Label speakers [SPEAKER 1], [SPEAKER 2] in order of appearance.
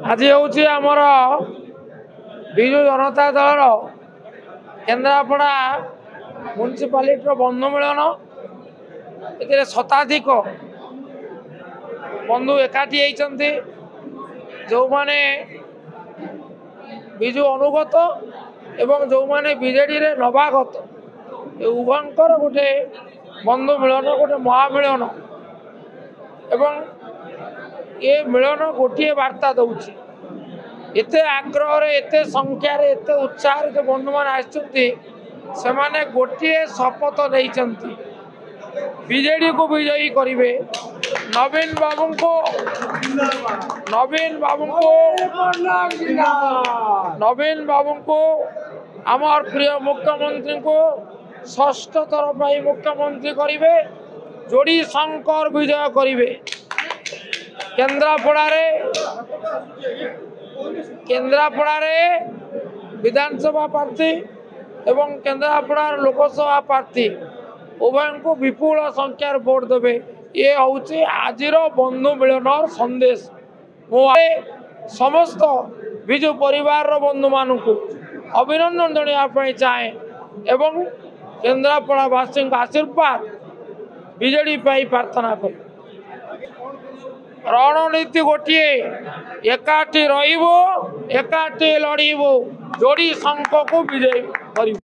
[SPEAKER 1] आज हूँ आमर विजु जनता दल केन्द्रापड़ा म्युनिसिपालिटी बंधु मिलन ए शताधिक बंधु एकाठी होती जो माने विजु अनुगत एवं जो माने बीजेडी रे नवागत उभयंकर गोटे बंधु मिलन गोटे महामिलन एवं ये मिलन गोटे वार्ता दौर एते आग्रह एते संख्यार एते उत्साह जो बंधु मान आसने गोटे शपथ नहीं बीजेडी को विजयी करेंगे नवीन बाबू को आमर प्रिय मुख्यमंत्री को षष्ठ थर पर मुख्यमंत्री करेंगे जोड़ी शंकर विजय करेंगे केन्द्रापड़ा विधानसभा प्रार्थी एवं केन्द्रापड़ा लोकसभा प्रार्थी उभय को विपुल संख्यार भोट देवे ये हूँ आज बंधु मिलन संदेश समस्त विजु परिवार बंधु मान अभिनंदन जनापी चाहे एवं केन्द्रापड़ावासी आशीर्वाद बीजेडी प्रार्थना कर रणनीति गोटे एकाठी रही एकाठी लड़ू जोड़ी शंख को विजय कर।